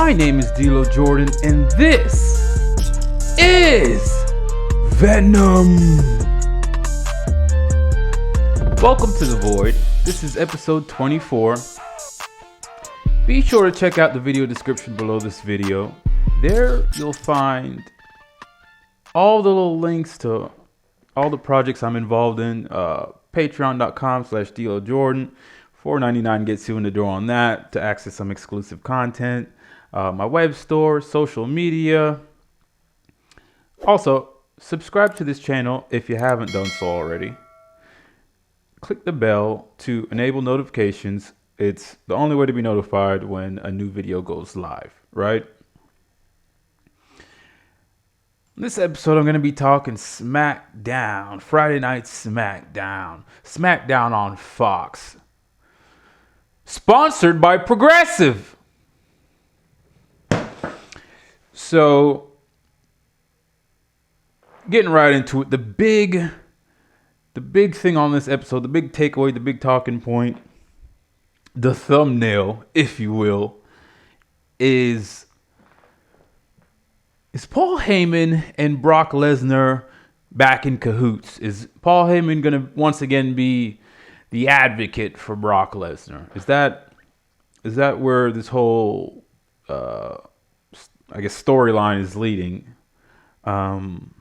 My name is D'Lo Jordan, and this is VENUM. Welcome to The Void. This is episode 24. Be sure to check out the video description below this video. There you'll find all the little links to all the projects I'm involved in. Patreon.com/D'Lo Jordan. $4.99 gets you in the door on that to access some exclusive content. My web store, social media. Also, subscribe to this channel if you haven't done so already. Click the bell to enable notifications. It's the only way to be notified when a new video goes live, right? In this episode, I'm going to be talking Smackdown, Friday Night Smackdown, Smackdown on Fox. Sponsored by Progressive. So, getting right into it, the big thing on this episode, the big takeaway, the big talking point, the thumbnail, if you will, is Paul Heyman and Brock Lesnar back in cahoots? Is Paul Heyman going to once again be the advocate for Brock Lesnar? Is that where this whole storyline is leading? I'm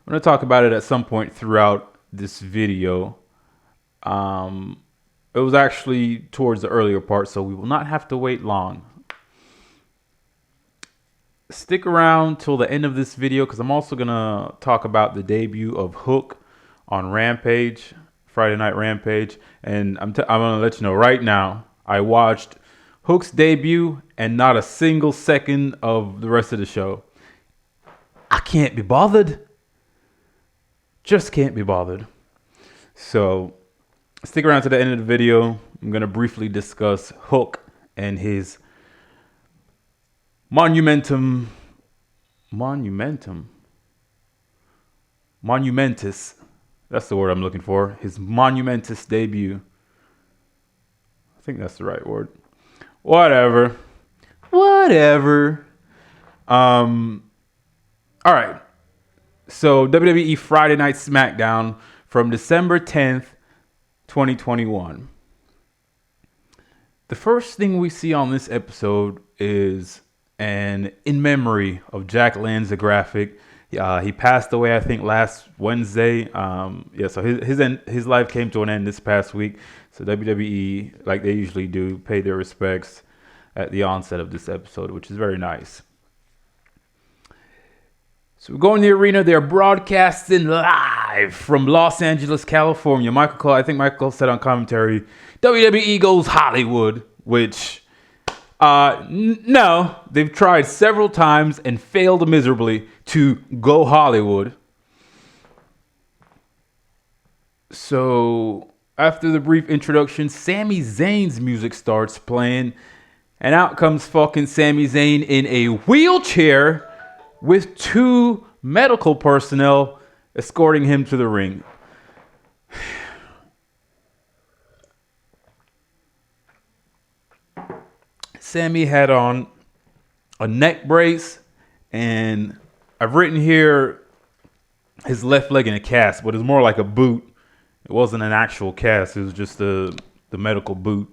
going to talk about it at some point throughout this video. It was actually towards the earlier part, so we will not have to wait long. Stick around till the end of this video, because I'm also going to talk about the debut of Hook on Rampage, Friday Night Rampage. And I'm going to let you know right now, I watched Hook's debut and not a single second of the rest of the show. I can't be bothered. Just can't be bothered. So stick around to the end of the video. I'm going to briefly discuss Hook and his monumentous. That's the word I'm looking for. His monumentous debut. I think that's the right word. Whatever. All right. So WWE Friday Night Smackdown from December 10th, 2021. The first thing we see on this episode is an in memory of Jack Lanza graphic. He passed away, I think, last Wednesday. So his life came to an end this past week. So WWE, like they usually do, paid their respects at the onset of this episode, which is very nice. So we go in the arena. They're broadcasting live from Los Angeles, California. I think Michael Cole said on commentary, WWE goes Hollywood, which, no, they've tried several times and failed miserably to go Hollywood. So after the brief introduction, Sami Zayn's music starts playing, and out comes fucking Sami Zayn in a wheelchair with two medical personnel escorting him to the ring. Sami had on a neck brace, and I've written here his left leg in a cast, but it's more like a boot. It wasn't an actual cast. It was just the medical boot.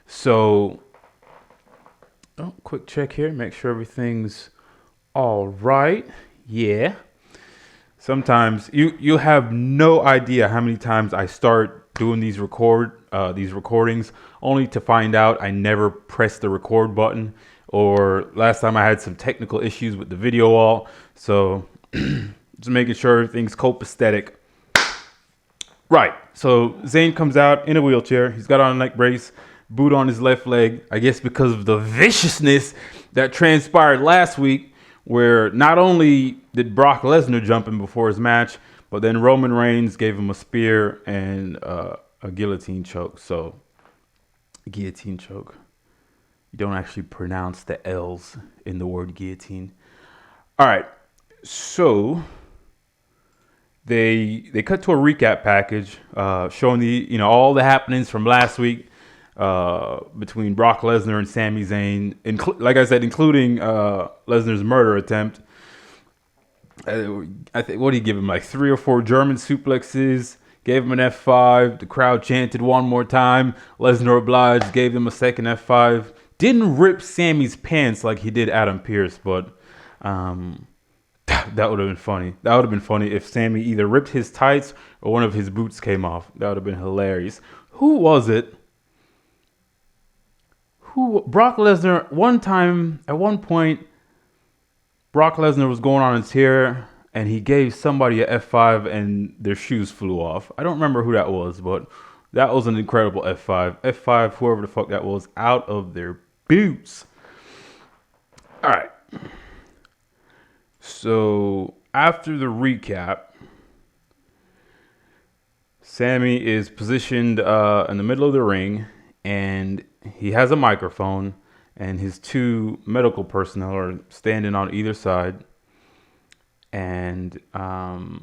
So, quick check here. Make sure everything's all right. Yeah. Sometimes you have no idea how many times I start doing these recordings only to find out I never pressed the record button, or last time I had some technical issues with the video wall. So just making sure everything's copacetic. Right. So Zayn comes out in a wheelchair. He's got on a neck brace, boot on his left leg. I guess because of the viciousness that transpired last week, where not only did Brock Lesnar jump in before his match, but then Roman Reigns gave him a spear and a guillotine choke. So, guillotine choke. You don't actually pronounce the L's in the word guillotine. All right. So, they cut to a recap package showing all the happenings from last week. between Brock Lesnar and Sami Zayn. Like I said, including Lesnar's murder attempt. I think, what did he give him? Like 3 or 4 German suplexes. Gave him an F5. The crowd chanted one more time. Lesnar obliged. Gave him a second F5. Didn't rip Sammy's pants like he did Adam Pearce, but that would have been funny. That would have been funny if Sammy either ripped his tights or one of his boots came off. That would have been hilarious. Who was it? Brock Lesnar, at one point, Brock Lesnar was going on a tear and he gave somebody a F5 and their shoes flew off. I don't remember who that was, but that was an incredible F5. F5, whoever the fuck that was, out of their boots. All right. So after the recap, Sammy is positioned in the middle of the ring, and he has a microphone, and his 2 medical personnel are standing on either side. And so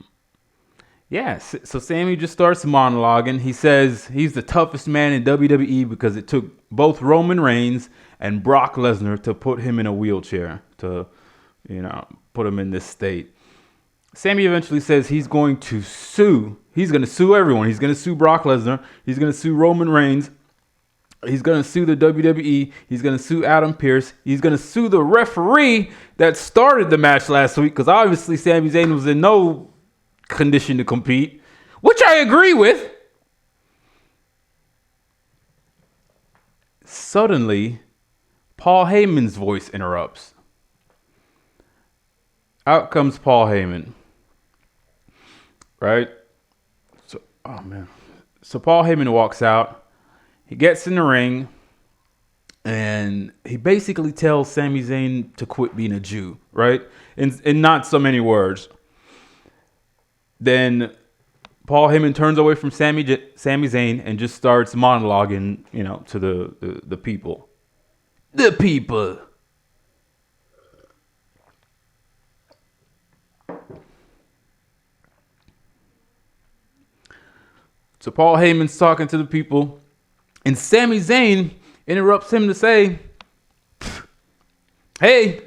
Sammy just starts monologuing. He says he's the toughest man in WWE because it took both Roman Reigns and Brock Lesnar to put him in a wheelchair, to, put him in this state. Sammy eventually says he's going to sue. He's going to sue everyone. He's going to sue Brock Lesnar. He's going to sue Roman Reigns. He's going to sue the WWE. He's going to sue Adam Pearce. He's going to sue the referee that started the match last week, because obviously Sami Zayn was in no condition to compete, which I agree with. Suddenly, Paul Heyman's voice interrupts. Out comes Paul Heyman. Right? So Paul Heyman walks out. He gets in the ring, and he basically tells Sami Zayn to quit being a Jew, right? In not so many words. Then Paul Heyman turns away from Sami Zayn and just starts monologuing, to the people. The people. So Paul Heyman's talking to the people, and Sami Zayn interrupts him to say, "Hey,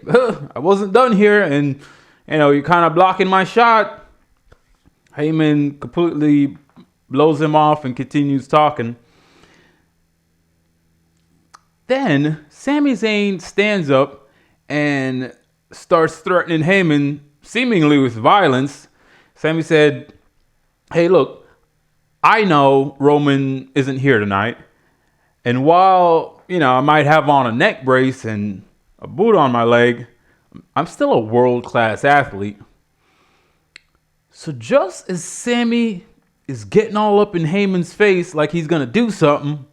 I wasn't done here, and you're kind of blocking my shot." Heyman completely blows him off and continues talking. Then Sami Zayn stands up and starts threatening Heyman, seemingly with violence. Sami said, "Hey, look, I know Roman isn't here tonight. And while, I might have on a neck brace and a boot on my leg, I'm still a world-class athlete." So just as Sammy is getting all up in Heyman's face like he's going to do something,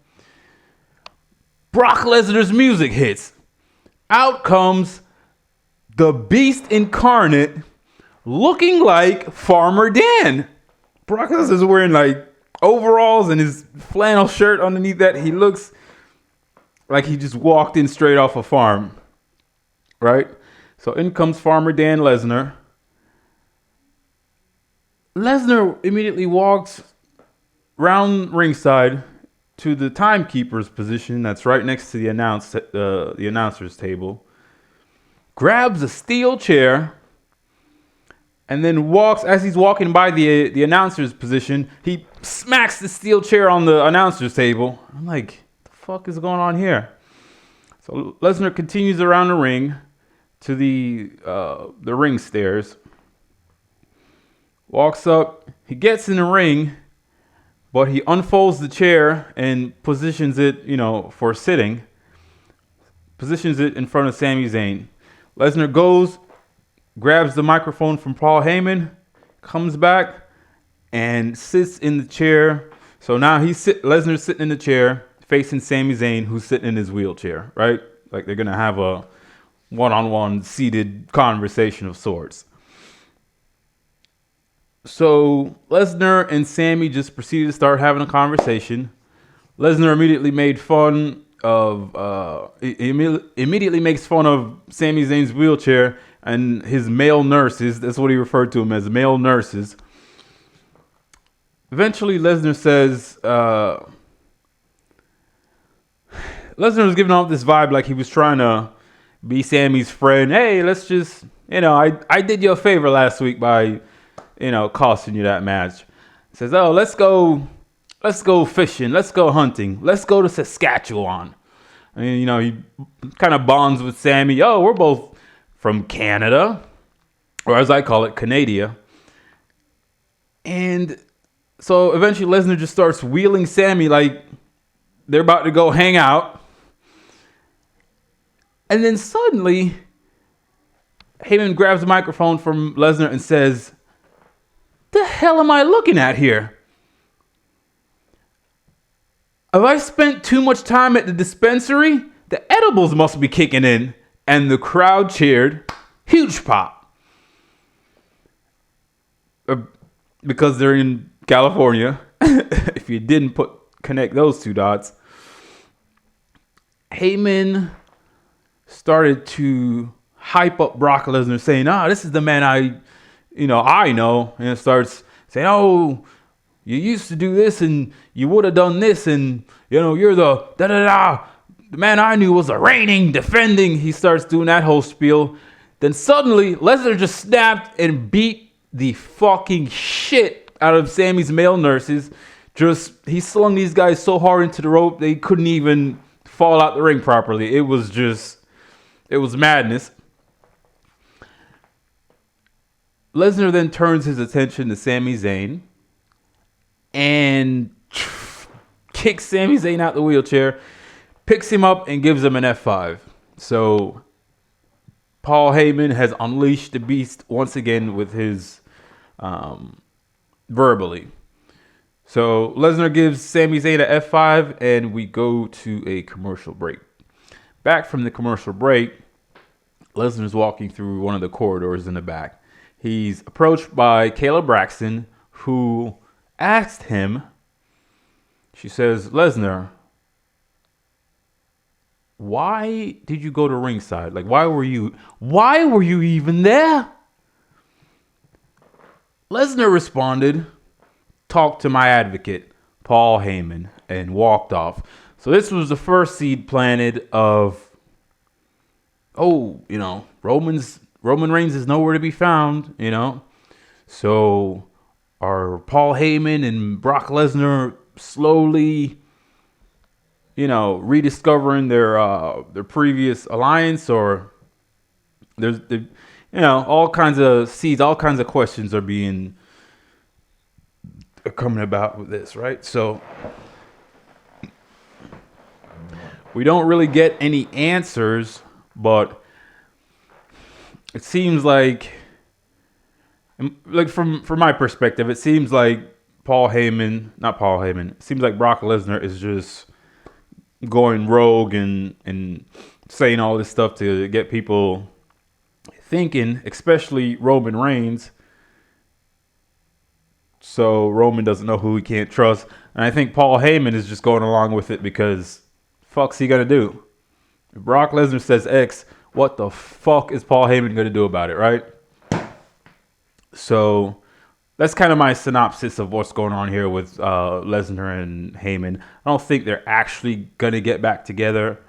Brock Lesnar's music hits. Out comes the Beast Incarnate, looking like Farmer Dan. Brock Lesnar's wearing like overalls and his flannel shirt underneath that. He looks like he just walked in straight off a farm, right? So in comes Farmer Dan Lesnar. Lesnar immediately walks round ringside to the timekeeper's position that's right next to the announcer's table, grabs a steel chair, and then as he's walking by the announcer's position, he smacks the steel chair on the announcer's table. I'm like, the fuck is going on here? So Lesnar continues around the ring to the ring stairs, walks up, he gets in the ring, but he unfolds the chair and positions it, for sitting, positions it in front of Sami Zayn. Lesnar goes, grabs the microphone from Paul Heyman, comes back, and sits in the chair. So now Lesnar's sitting in the chair, facing Sami Zayn, who's sitting in his wheelchair, right? Like they're going to have a one-on-one seated conversation of sorts. So Lesnar and Sami just proceeded to start having a conversation. Lesnar immediately made fun of, immediately makes fun of Sami Zayn's wheelchair and his male nurses. That's what he referred to them as, male nurses. Eventually, Lesnar says, Lesnar was giving off this vibe like he was trying to be Sammy's friend. Hey, let's just, I did you a favor last week by, costing you that match. He says, oh, let's go fishing. Let's go hunting. Let's go to Saskatchewan. He kind of bonds with Sammy. Oh, we're both from Canada, or as I call it, Canada. And so eventually Lesnar just starts wheeling Sammy like they're about to go hang out. And then suddenly, Heyman grabs the microphone from Lesnar and says, the hell am I looking at here? Have I spent too much time at the dispensary? The edibles must be kicking in. And the crowd cheered. Huge pop. Because they're in California. If you didn't connect those two dots. Heyman started to hype up Brock Lesnar, saying, this is the man I know. And it starts saying, oh, you used to do this and you would have done this. And, you're the The man I knew was a reigning, defending. He starts doing that whole spiel. Then suddenly, Lesnar just snapped and beat the fucking shit out of Sammy's male nurses. He slung these guys so hard into the rope, they couldn't even fall out the ring properly. It was madness. Lesnar then turns his attention to Sami Zayn and kicks Sami Zayn out the wheelchair, picks him up and gives him an F5. So Paul Heyman has unleashed the beast once again with his verbally. So Lesnar gives Sami Zayn a F5 and we go to a commercial break. Back from the commercial break, Lesnar's walking through one of the corridors in the back. He's approached by Kayla Braxton, who asked him, she says, Lesnar, why did you go to ringside? Like, why were you even there? Lesnar responded, talk to my advocate, Paul Heyman, and walked off. So this was the first seed planted of, Roman Reigns is nowhere to be found, So are Paul Heyman and Brock Lesnar slowly, rediscovering their previous alliance, or there's all kinds of seeds, all kinds of questions are coming about with this, right? So we don't really get any answers, but it seems like from my perspective, it seems like it seems like Brock Lesnar is just going rogue and saying all this stuff to get people thinking, especially Roman Reigns. So Roman doesn't know who he can't trust. And I think Paul Heyman is just going along with it because fuck's he gonna do? If Brock Lesnar says X, what the fuck is Paul Heyman gonna do about it, right? So that's kind of my synopsis of what's going on here with Lesnar and Heyman. I don't think they're actually gonna get back together,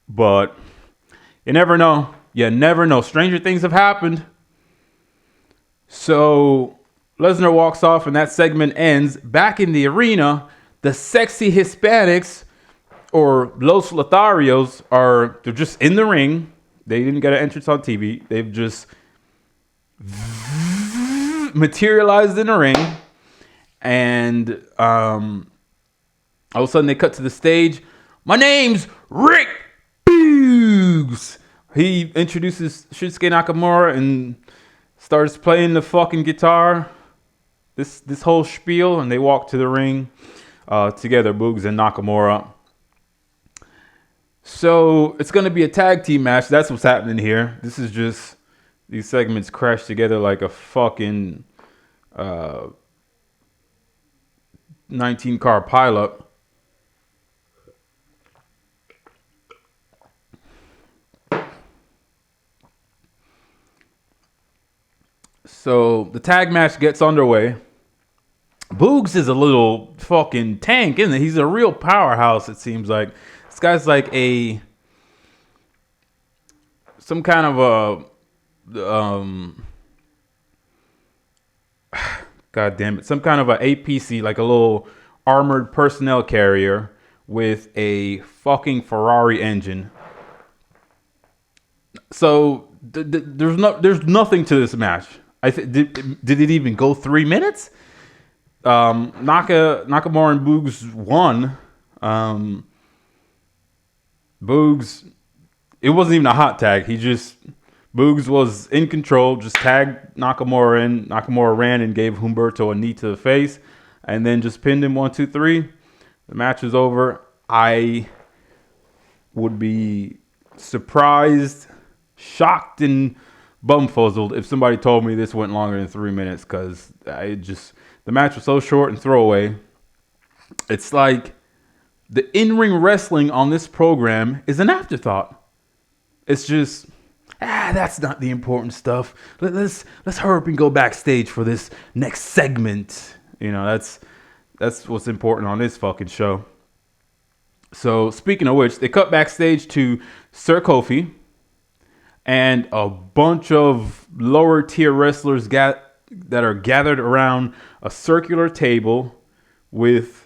but you never know. You never know. Stranger things have happened. So Lesnar walks off and that segment ends. Back in the arena, the sexy Hispanics, or Los Lotharios, they're just in the ring. They didn't get an entrance on TV. They've just materialized in the ring. And all of a sudden they cut to the stage. My name's Rick Boogs. He introduces Shinsuke Nakamura and starts playing the fucking guitar. This whole spiel, and they walk to the ring together, Boogs and Nakamura. So it's going to be a tag team match. That's what's happening here. This is just these segments crash together like a fucking 19-car pileup. So the tag match gets underway. Boogs is a little fucking tank, isn't it? He's a real powerhouse, it seems like. This guy's like some kind of God damn it, some kind of a APC, like a little armored personnel carrier with a fucking Ferrari engine. So there's nothing to this match. Did it even go 3 minutes? Nakamura and Boogs won. Boogs, it wasn't even a hot tag. Boogs was in control, just tagged Nakamura in. Nakamura ran and gave Humberto a knee to the face, and then just pinned him 1, 2, 3. The match was over. I would be surprised, shocked, and bumfuzzled if somebody told me this went longer than 3 minutes, because the match was so short and throwaway. It's like the in-ring wrestling on this program is an afterthought. It's just, that's not the important stuff. Let's hurry up and go backstage for this next segment. You know, that's what's important on this fucking show. So speaking of which, they cut backstage to Sir Kofi and a bunch of lower tier wrestlers that are gathered around a circular table with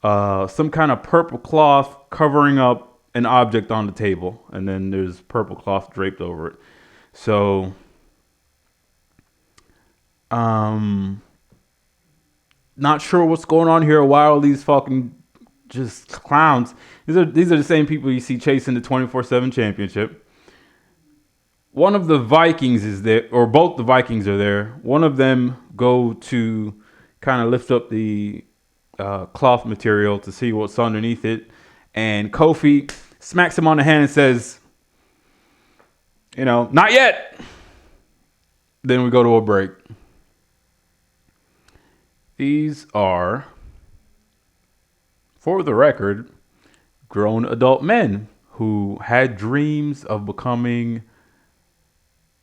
some kind of purple cloth covering up an object on the table, and then there's purple cloth draped over it. So, not sure what's going on here. Why all these fucking just clowns? These are the same people you see chasing the 24/7 championship. One of the Vikings is there, or both the Vikings are there. One of them go to kind of lift up the cloth material to see what's underneath it, and Kofi smacks him on the hand and says, not yet. Then we go to a break. These are, for the record, grown adult men who had dreams of becoming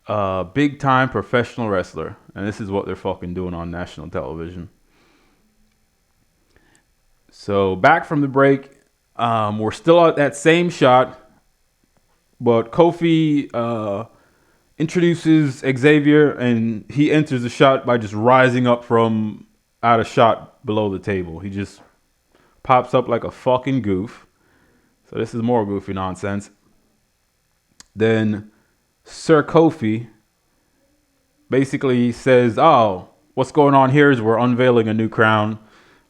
a big-time professional wrestler. And this is what they're fucking doing on national television. So back from the break, we're still at that same shot, but Kofi introduces Xavier, and he enters the shot by just rising up from out of shot below the table. He just pops up like a fucking goof. So this is more goofy nonsense. Then Sir Kofi basically says, "Oh, what's going on here is we're unveiling a new crown."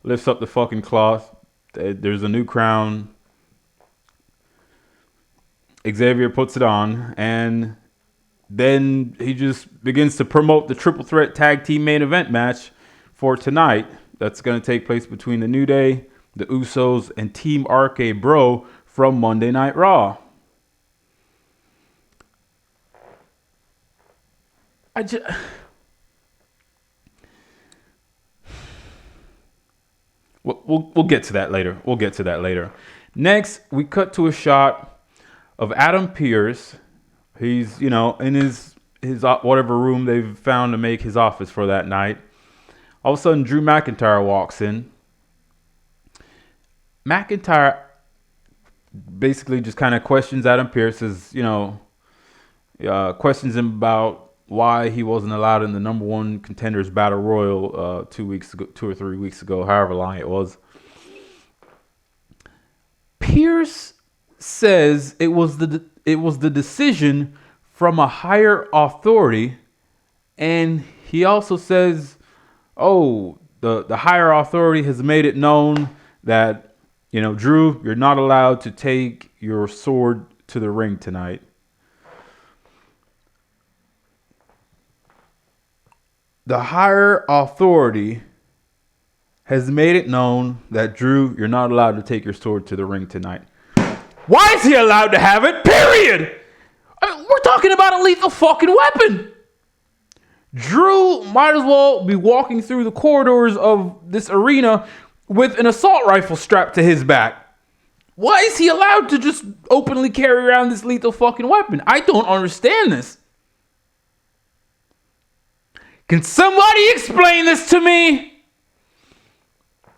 Lifts up the fucking cloth. There's a new crown. Xavier puts it on, and then he just begins to promote the triple threat tag team main event match for tonight. That's going to take place between the New Day, the Usos, and Team RK Bro from Monday Night Raw. We'll get to that later. Next, we cut to a shot of Adam Pearce. He's, in his whatever room they've found to make his office for that night. All of a sudden, Drew McIntyre walks in. McIntyre basically just kind of questions Adam Pearce, questions him about why he wasn't allowed in the number one contenders battle royal 2 or 3 weeks ago, however long it was. Pearce says it was the decision from a higher authority, and he also says, the higher authority has made it known that, Drew, you're not allowed to take your sword to the ring tonight. The higher authority has made it known that, Drew, you're not allowed to take your sword to the ring tonight. Why is he allowed to have it? Period. We're talking about a lethal fucking weapon. Drew might as well be walking through the corridors of this arena with an assault rifle strapped to his back. Why is he allowed to just openly carry around this lethal fucking weapon? I don't understand this. Can somebody explain this to me?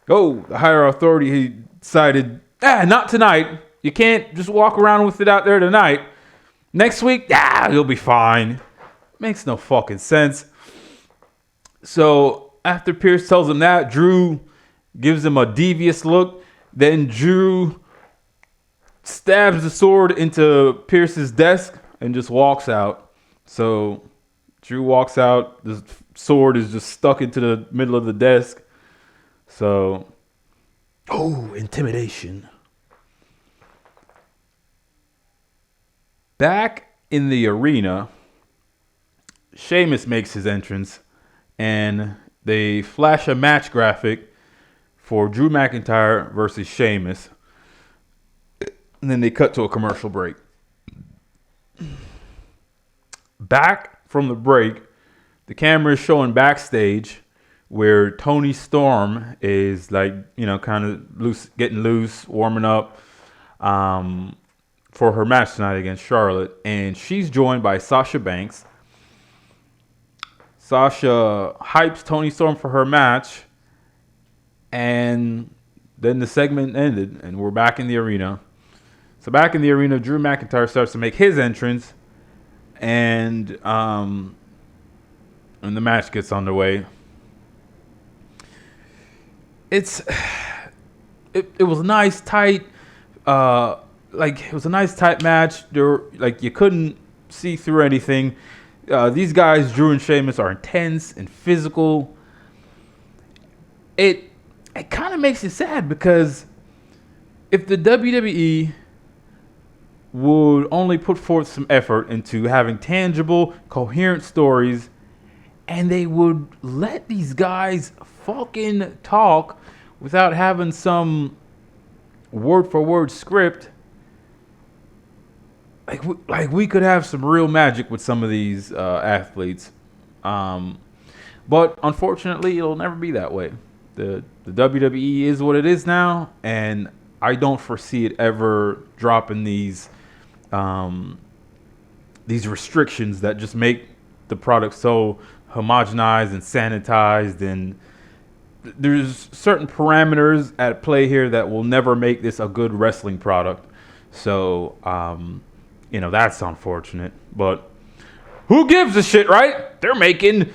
The higher authority, he decided, not tonight. You can't just walk around with it out there tonight. Next week, you'll be fine. Makes no fucking sense. So after Pierce tells him that, Drew gives him a devious look. Then Drew stabs the sword into Pierce's desk and just walks out. So Drew walks out. The sword is just stuck into the middle of the desk. So, intimidation. Back in the arena, Sheamus makes his entrance, and they flash a match graphic for Drew McIntyre versus Sheamus. And then they cut to a commercial break. Back from the break, the camera is showing backstage where Toni Storm is kind of loose, getting loose, warming up for her match tonight against Charlotte. And she's joined by Sasha Banks. Sasha hypes Toni Storm for her match. And then the segment ended, and we're back in the arena. So back in the arena, Drew McIntyre starts to make his entrance. And the match gets underway. It was a nice tight match. You couldn't see through anything. These guys, Drew and Sheamus, are intense and physical. It kind of makes you sad because if the WWE would only put forth some effort into having tangible, coherent stories, and they would let these guys fucking talk without having some word-for-word script, we could have some real magic with some of these athletes. But unfortunately, it'll never be that way. The WWE is what it is now, and I don't foresee it ever dropping these restrictions that just make the product so homogenized and sanitized, and there's certain parameters at play here that will never make this a good wrestling product. So, that's unfortunate. But who gives a shit, right? They're making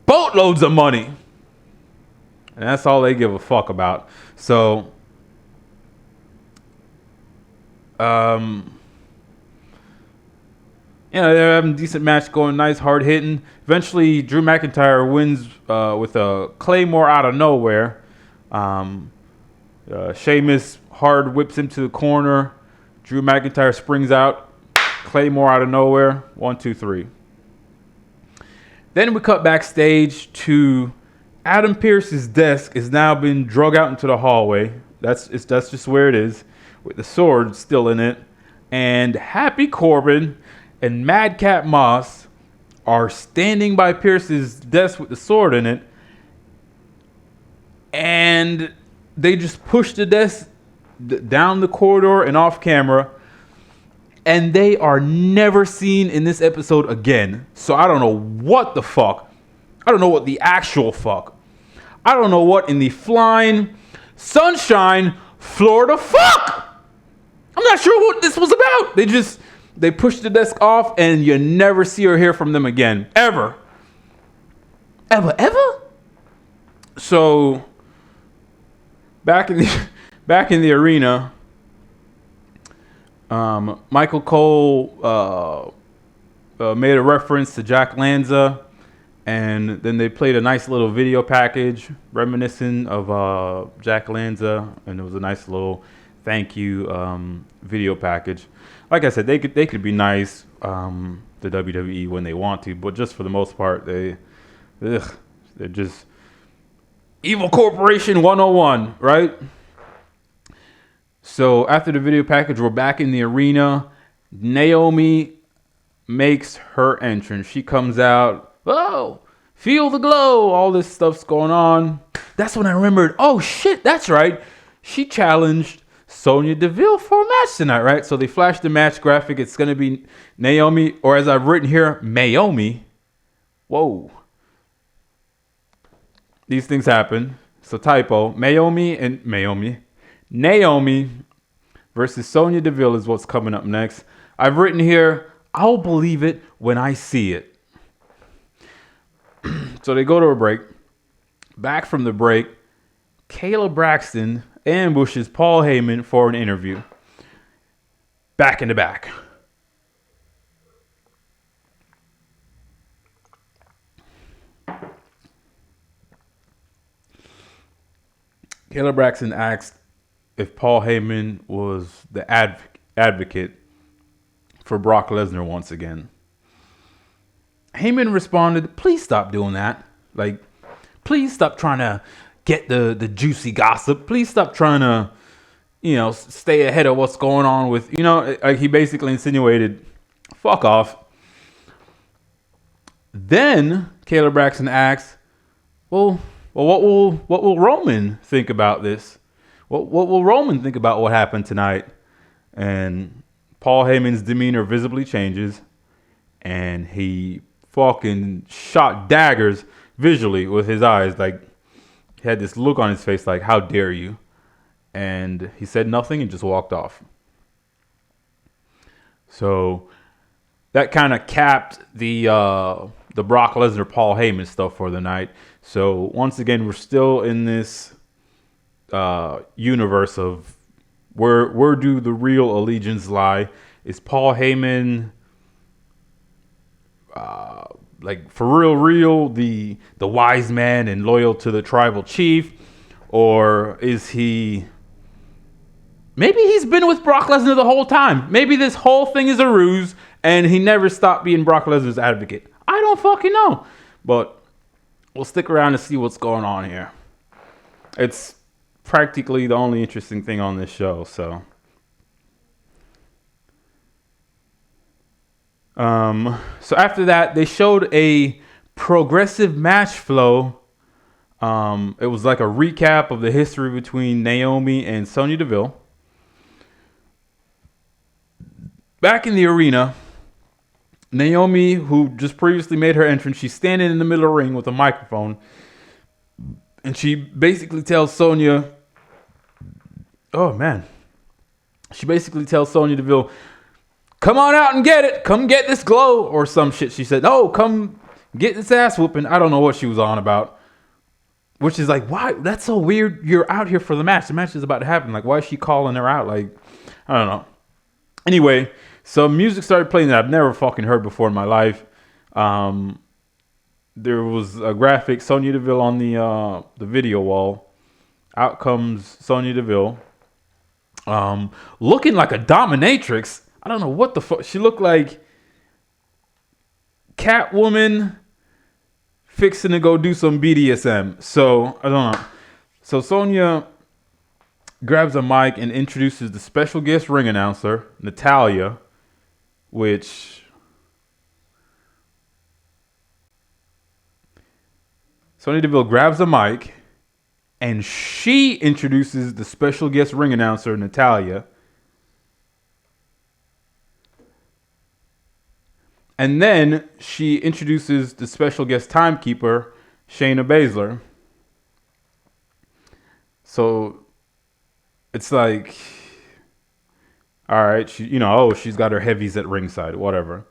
boatloads of money. And that's all they give a fuck about. So, they're having a decent match going, nice, hard hitting. Eventually, Drew McIntyre wins with a Claymore out of nowhere. Sheamus hard whips him to the corner. Drew McIntyre springs out. Claymore out of nowhere. 1, 2, 3. Then we cut backstage to Adam Pearce's desk is now been drug out into the hallway. That's just where it is, with the sword still in it. And Happy Corbin and Madcap Moss are standing by Pearce's desk with the sword in it. And they just push the desk down the corridor and off camera. And they are never seen in this episode again. So I don't know what the fuck. I don't know what the actual fuck. I don't know what in the flying sunshine Florida fuck. I'm not sure what this was about. They push the desk off and you never see or hear from them again. Ever. Ever? So back in the arena, Michael Cole made a reference to Jack Lanza, and then they played a nice little video package reminiscent of Jack Lanza, and it was a nice little thank you video package. Like I said, they could be nice, the WWE, when they want to, but just for the most part, they're just Evil Corporation 101, right? So after the video package, we're back in the arena. Naomi makes her entrance. She comes out. Oh, feel the glow. All this stuff's going on. That's when I remembered. Oh, shit, that's right. She challenged Sonya Deville for a match tonight, right? So they flashed the match graphic. It's going to be Naomi, or as I've written here, Mayomi. Whoa. These things happen. So typo. Naomi versus Sonya Deville is what's coming up next. I've written here, I'll believe it when I see it. So they go to a break. Back from the break, Kayla Braxton ambushes Paul Heyman for an interview. Back in the back. Kayla Braxton asked if Paul Heyman was the advocate for Brock Lesnar once again. Heyman responded, please stop doing that. Like, please stop trying to get the juicy gossip. Please stop trying to, stay ahead of what's going on with, like he basically insinuated, fuck off. Then Kayla Braxton asks, well, what will Roman think about this? What will Roman think about what happened tonight? And Paul Heyman's demeanor visibly changes, and he fucking shot daggers visually with his eyes. Like, he had this look on his face like, how dare you? And he said nothing and just walked off. So that kind of capped the Brock Lesnar Paul Heyman stuff for the night. So once again, we're still in this universe of where do the real allegiance lie? Is Paul Heyman like for real the wise man and loyal to the tribal chief, or is he? Maybe he's been with Brock Lesnar the whole time. Maybe this whole thing is a ruse, and he never stopped being Brock Lesnar's advocate. I don't fucking know, but we'll stick around to see what's going on here. It's practically the only interesting thing on this show, so. So after that, they showed a progressive match flow. It was like a recap of the history between Naomi and Sonya Deville. Back in the arena, Naomi, who just previously made her entrance, she's standing in the middle of the ring with a microphone. And she basically tells Sonya, she basically tells Sonya Deville, come on out and get it. Come get this glow or some shit. She said, oh, come get this ass whooping. I don't know what she was on about. Which is like, why? That's so weird. You're out here for the match. The match is about to happen. Like, why is she calling her out? Like, I don't know. Anyway, so music started playing that I've never fucking heard before in my life. There was a graphic, Sonya Deville on the video wall. Out comes Sonya Deville. Looking like a dominatrix. I don't know what the fuck. She looked like Catwoman fixing to go do some BDSM. So, I don't know. So, Sonya grabs a mic and introduces the special guest ring announcer, Natalya, which... Sonya Deville grabs a mic and she introduces the special guest ring announcer, Natalya. And then she introduces the special guest timekeeper, Shayna Baszler. So it's like, all right, she's got her heavies at ringside, whatever.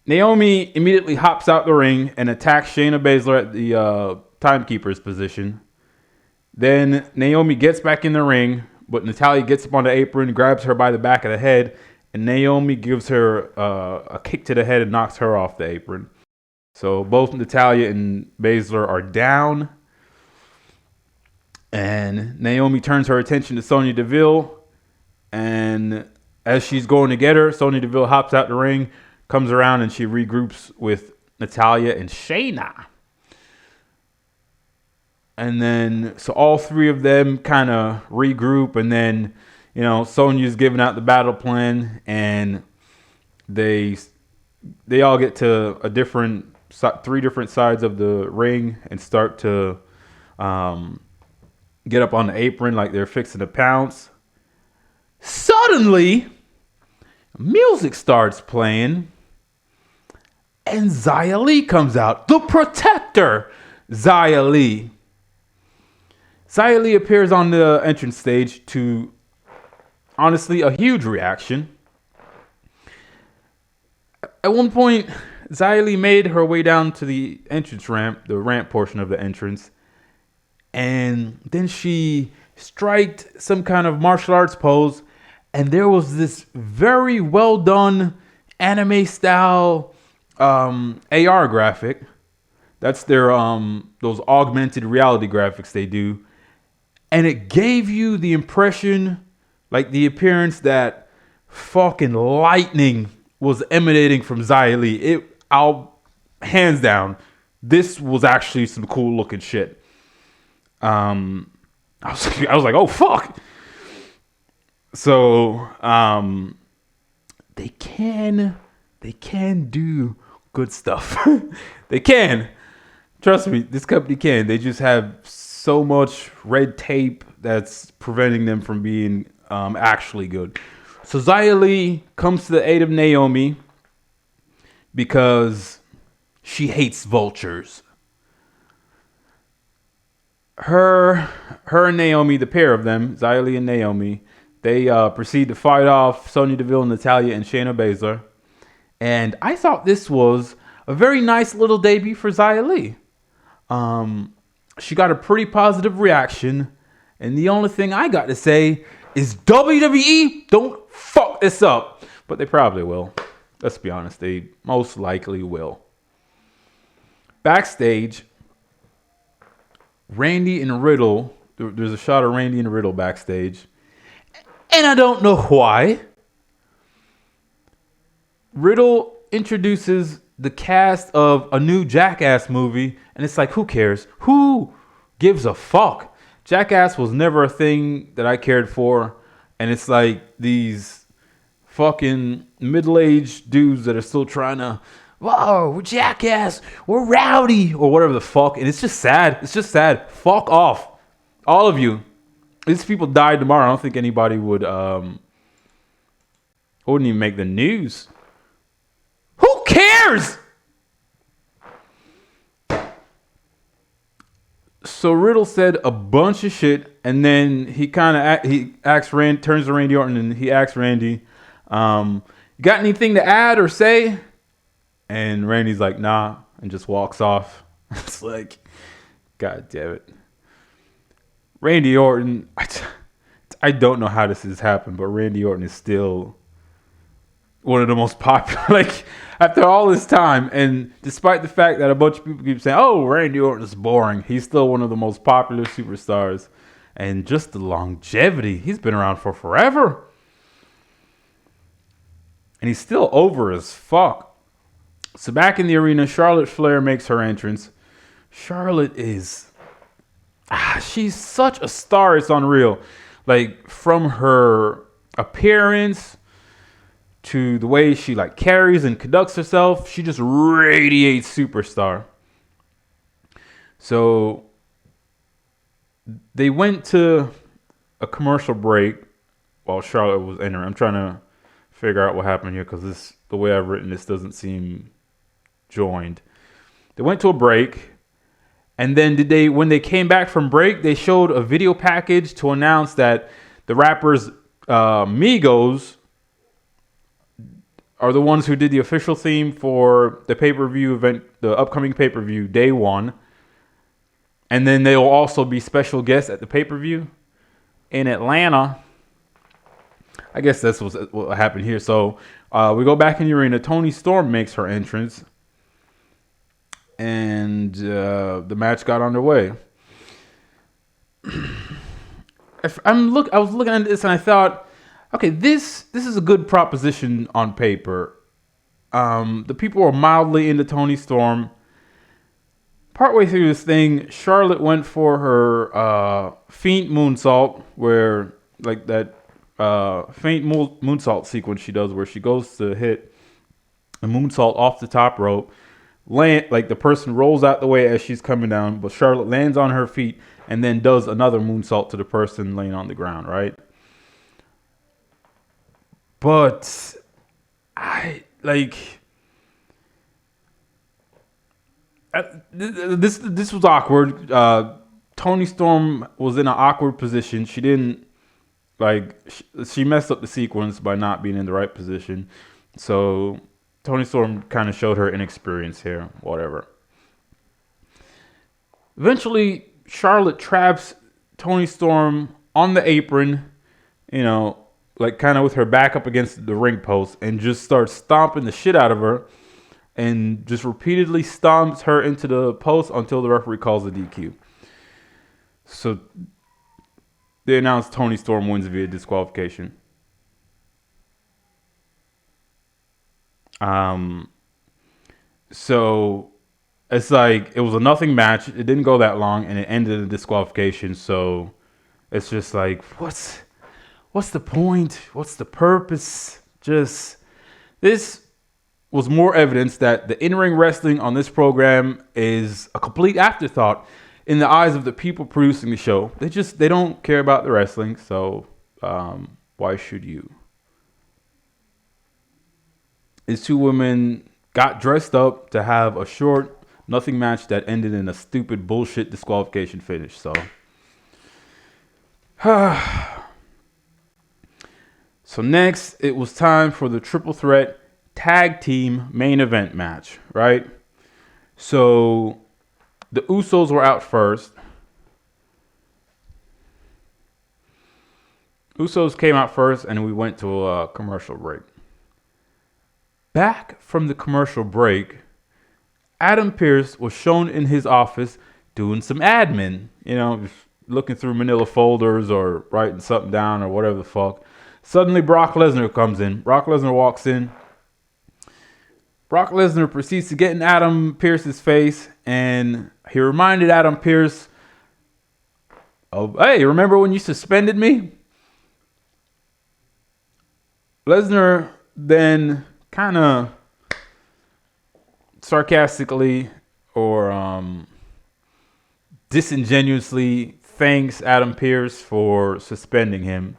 Naomi immediately hops out the ring and attacks Shayna Baszler at the timekeeper's position. Then Naomi gets back in the ring, but Natalya gets up on the apron, grabs her by the back of the head, and Naomi gives her a kick to the head and knocks her off the apron. So both Natalya and Baszler are down. And Naomi turns her attention to Sonya Deville. And as she's going to get her, Sonya Deville hops out the ring, comes around, and she regroups with Natalya and Shayna. And then, so all three of them kind of regroup, and then, Sonya's giving out the battle plan, and they all get to three different sides of the ring and start to get up on the apron like they're fixing to pounce. Suddenly, music starts playing, and Xia Li comes out. The Protector, Xia Li. Xia Li appears on the entrance stage to honestly a huge reaction. At one point, Xia Li made her way down to the entrance ramp, the ramp portion of the entrance, and then she striked some kind of martial arts pose, and there was this very well done anime style AR graphic. That's their those augmented reality graphics they do, and it gave you the impression, like the appearance that fucking lightning was emanating from Xia Li. Hands down, this was actually some cool looking shit. I was like, oh fuck. So they can do good stuff. They can. Trust me, this company can. They just have so much red tape that's preventing them from being actually good. So Xia Li comes to the aid of Naomi because she hates vultures. Her and Naomi, the pair of them, Xia Li and Naomi, they proceed to fight off Sonya Deville, Natalya, and Shayna Baszler. And I thought this was a very nice little debut for Xia Li. She got a pretty positive reaction. And the only thing I got to say is WWE, don't fuck this up. But they probably will. Let's be honest, they most likely will. Backstage, Randy and Riddle, there's a shot of Randy and Riddle backstage. And I don't know why. Riddle introduces the cast of a new Jackass movie, and it's like, who cares? Who gives a fuck? Jackass was never a thing that I cared for, and it's like these fucking middle-aged dudes that are still trying to, whoa, we're Jackass, we're rowdy, or whatever the fuck, and it's just sad. It's just sad. Fuck off. All of you. These people died tomorrow. I don't think anybody wouldn't even make the news. Who cares? So Riddle said a bunch of shit, and then he turns to Randy Orton and he asks Randy, "You got anything to add or say?" And Randy's like, "Nah," and just walks off. It's like, God damn it. Randy Orton, I don't know how this has happened, but Randy Orton is still one of the most popular, like, after all this time, and despite the fact that a bunch of people keep saying, oh, Randy Orton is boring, he's still one of the most popular superstars. And just the longevity, he's been around for forever. And he's still over as fuck. So back in the arena, Charlotte Flair makes her entrance. Charlotte is... she's such a star, it's unreal. Like, from her appearance to the way she like carries and conducts herself, she just radiates superstar. So they went to a commercial break while Charlotte was entering. I'm trying to figure out what happened here because the way I've written this doesn't seem joined. They went to a break. And then when they came back from break, they showed a video package to announce that the rappers Migos are the ones who did the official theme for the pay-per-view event, the upcoming pay-per-view, Day 1. And then they will also be special guests at the pay-per-view in Atlanta. I guess that's what happened here. So we go back in the arena. Toni Storm makes her entrance. And the match got underway. I was looking at this and I thought, okay, this is a good proposition on paper. The people were mildly into Toni Storm. Partway through this thing, Charlotte went for her feint moonsault, where like that feint moonsault sequence she does, where she goes to hit a moonsault off the top rope. Like the person rolls out the way as she's coming down, but Charlotte lands on her feet and then does another moonsault to the person laying on the ground, right? But this was awkward. Toni Storm was in an awkward position. She didn't Like, she messed up the sequence by not being in the right position. So Toni Storm kind of showed her inexperience here. Whatever. Eventually, Charlotte traps Toni Storm on the apron, like kind of with her back up against the ring post, and just starts stomping the shit out of her, and just repeatedly stomps her into the post until the referee calls a DQ. So they announced Toni Storm wins via disqualification. So it's like it was a nothing match. It didn't go that long, and it ended in disqualification. So it's just like, what's the point? What's the purpose? Just this was more evidence that the in-ring wrestling on this program is a complete afterthought in the eyes of the people producing the show. They don't care about the wrestling. So why should you? These two women got dressed up to have a short, nothing match that ended in a stupid bullshit disqualification finish. So, so next, it was time for the triple threat tag team main event match, right? So the Usos were out first. Usos came out first, and we went to a commercial break. Back from the commercial break, Adam Pearce was shown in his office doing some admin, just looking through manila folders or writing something down or whatever the fuck. Suddenly, Brock Lesnar comes in. Brock Lesnar walks in. Brock Lesnar proceeds to get in Adam Pearce's face, and he reminded Adam Pearce of, hey, remember when you suspended me? Lesnar then kind of sarcastically or disingenuously thanks Adam Pearce for suspending him.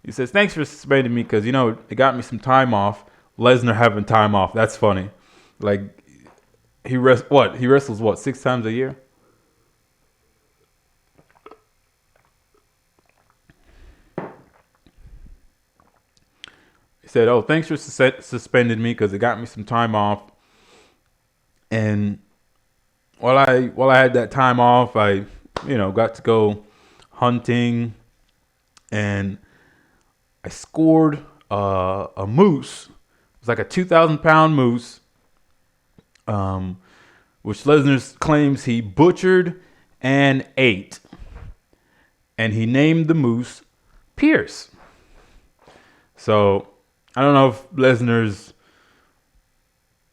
He says, thanks for suspending me because, it got me some time off. Lesnar having time off. That's funny. Like, he wrestles 6 times a year? He said, oh, thanks for suspending me because it got me some time off. And while I had that time off, I, got to go hunting, and I scored a moose. It was like a 2,000-pound moose, which Lesnar claims he butchered and ate. And he named the moose Pierce. So I don't know if Lesnar's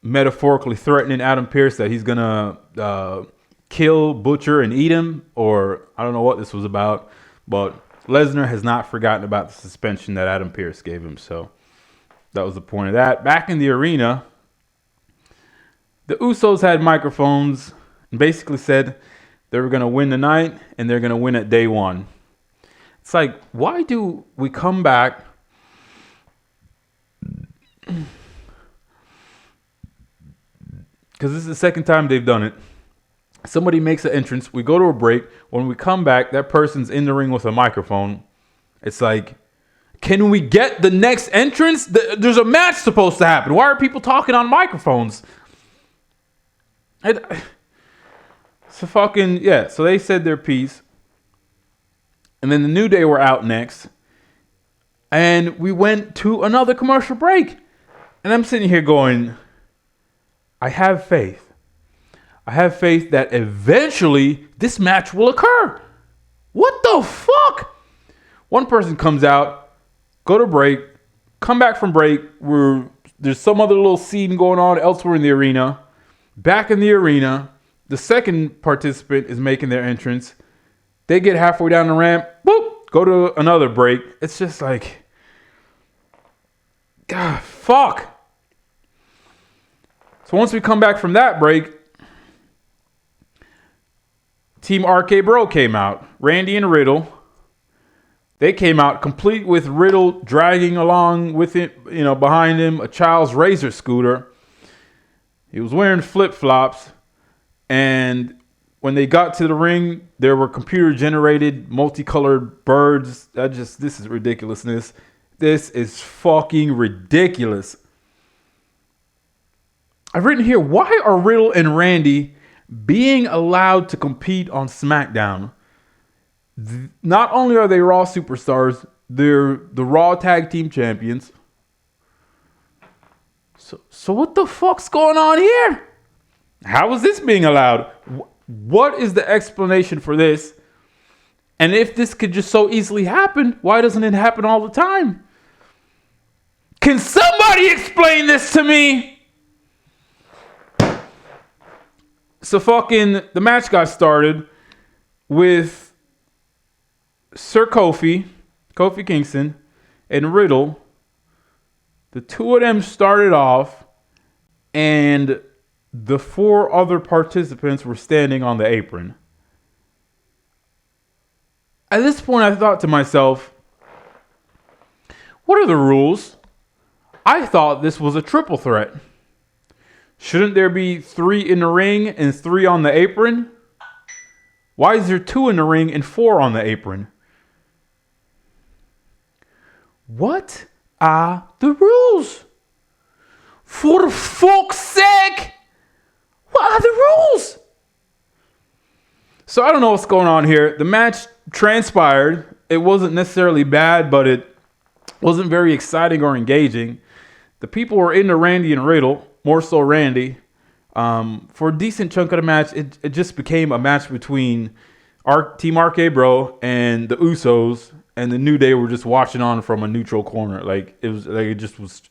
metaphorically threatening Adam Pearce that he's going to kill, butcher, and eat him, or I don't know what this was about, but Lesnar has not forgotten about the suspension that Adam Pearce gave him, so that was the point of that. Back in the arena, the Usos had microphones and basically said they were going to win the night and they're going to win at day one. It's like, why do we come back because this is the second time they've done it. Somebody makes an entrance. We go to a break. When we come back, that person's in the ring with a microphone. It's like, can we get the next entrance? There's a match supposed to happen. Why are people talking on microphones? So they said their piece. And then the New Day were out next. And we went to another commercial break. And I'm sitting here going, I have faith. I have faith that eventually this match will occur. What the fuck? One person comes out, go to break, come back from break, there's some other little scene going on elsewhere in the arena. Back in the arena, the second participant is making their entrance. They get halfway down the ramp, boop, go to another break. It's just like, God, fuck. So once we come back from that break, Team RK Bro came out. Randy and Riddle. They came out complete with Riddle dragging along with it, behind him, a child's razor scooter. He was wearing flip-flops. And when they got to the ring, there were computer-generated, multicolored birds. This is ridiculousness. This is fucking ridiculous. I've written here, why are Riddle and Randy being allowed to compete on SmackDown? Not only are they Raw superstars, they're the Raw Tag Team Champions. So what the fuck's going on here? How is this being allowed? What is the explanation for this? And if this could just so easily happen, why doesn't it happen all the time? Can somebody explain this to me? So the match got started with Sir Kofi Kingston, and Riddle. The two of them started off, and the four other participants were standing on the apron. At this point, I thought to myself, what are the rules? I thought this was a triple threat. Shouldn't there be 3 in the ring and 3 on the apron? Why is there 2 in the ring and 4 on the apron? What are the rules? For fuck's sake! What are the rules? So I don't know what's going on here. The match transpired. It wasn't necessarily bad, but it wasn't very exciting or engaging. The people were into Randy and Riddle, more so Randy. For a decent chunk of the match, it just became a match between Team RK Bro and the Usos, and the New Day were just watching on from a neutral corner. It just was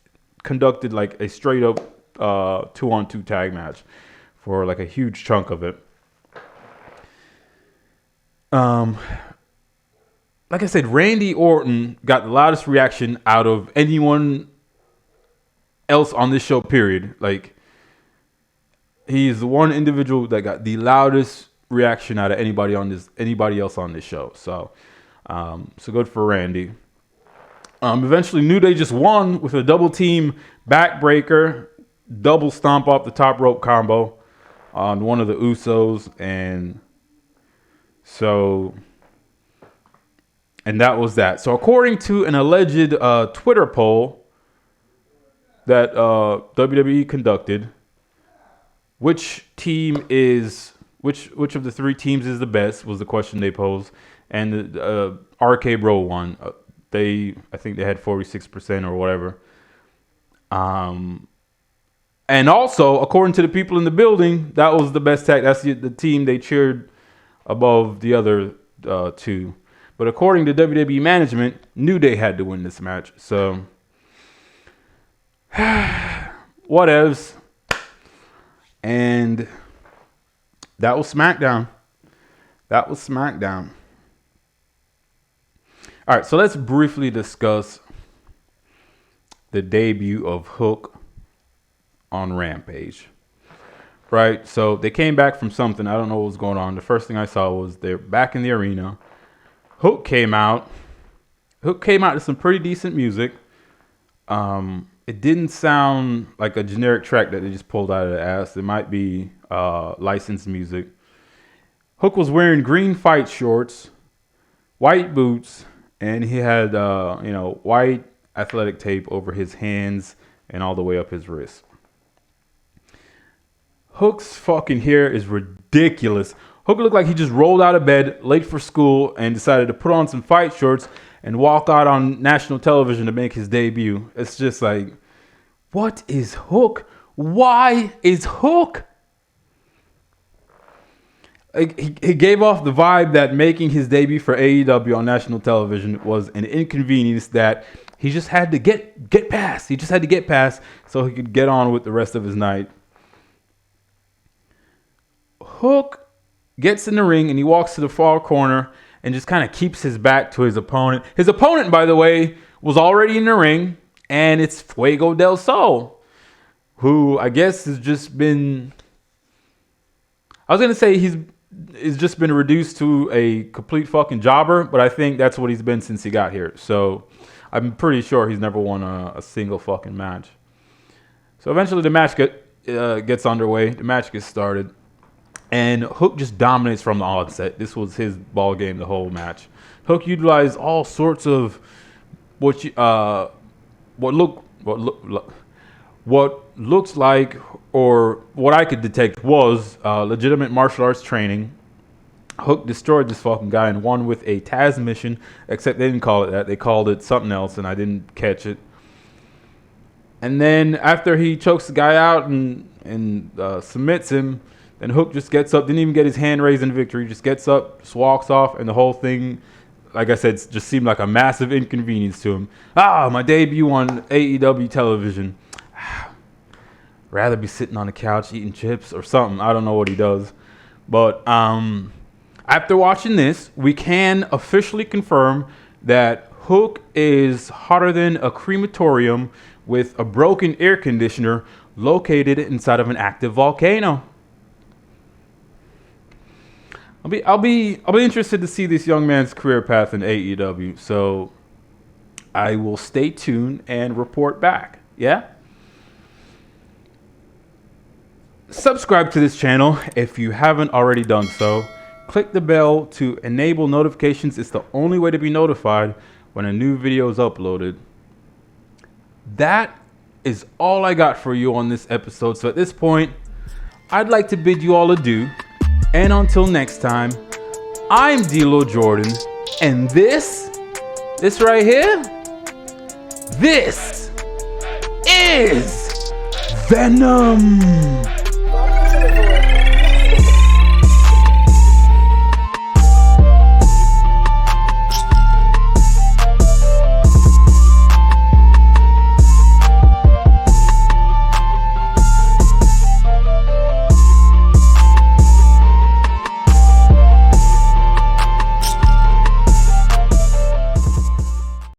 conducted like a straight up 2-on-2 tag match for like a huge chunk of it. Like I said, Randy Orton got the loudest reaction out of anyone else on this show, period. Like, he is the one individual that got the loudest reaction out of anybody else on this show. So good for Randy. Eventually, New Day just won with a double team backbreaker, double stomp off the top rope combo on one of the Usos, and that was that. So according to an alleged Twitter poll that WWE conducted, which of the 3 teams is the best was the question they posed, and the RK Bro won. I think they had 46% or whatever. And also, according to the people in the building, that was the best tag. That's the team they cheered above the other 2. But according to WWE management, New Day had to win this match. So, whatevs. And that was SmackDown. All right, so let's briefly discuss the debut of Hook on Rampage. Right, so they came back from something. I don't know what was going on. The first thing I saw was they're back in the arena. Hook came out to some pretty decent music. It didn't sound like a generic track that they just pulled out of the ass. It might be licensed music. Hook was wearing green fight shorts, white boots, and he had white athletic tape over his hands and all the way up his wrist. Hook's fucking hair is ridiculous. Hook looked like he just rolled out of bed late for school and decided to put on some fight shorts and walk out on national television to make his debut. It's just like, what is Hook? Why is Hook? He gave off the vibe that making his debut for AEW on national television was an inconvenience that he just had to get past. He just had to get past so he could get on with the rest of his night. Hook gets in the ring and he walks to the far corner and just kind of keeps his back to his opponent. His opponent, by the way, was already in the ring, and it's Fuego del Sol, who I guess has just been... I was going to say he's just been reduced to a complete fucking jobber, but I think that's what he's been since he got here. So I'm pretty sure he's never won a single fucking match. So eventually the match gets underway. The match gets started. And Hook just dominates from the onset. This was his ball game the whole match. Hook utilized all sorts of what looks like, or what I could detect was legitimate martial arts training. Hook destroyed this fucking guy and won with a Taz mission, except they didn't call it that. They called it something else, and I didn't catch it. And then after he chokes the guy out and submits him, then Hook just gets up, didn't even get his hand raised in victory, just gets up, just walks off, and the whole thing, like I said, just seemed like a massive inconvenience to him. My debut on AEW television. Rather be sitting on the couch eating chips or something. I don't know what he does. But after watching this, we can officially confirm that Hook is hotter than a crematorium with a broken air conditioner located inside of an active volcano. I'll be interested to see this young man's career path in AEW. So I will stay tuned and report back. Yeah? Subscribe to this channel if you haven't already done so. Click the bell to enable notifications. It's the only way to be notified when a new video is uploaded. That is all I got for you on this episode. So at this point, I'd like to bid you all adieu. And until next time, I'm D-Lo Jordan. And this right here, this is VENUM.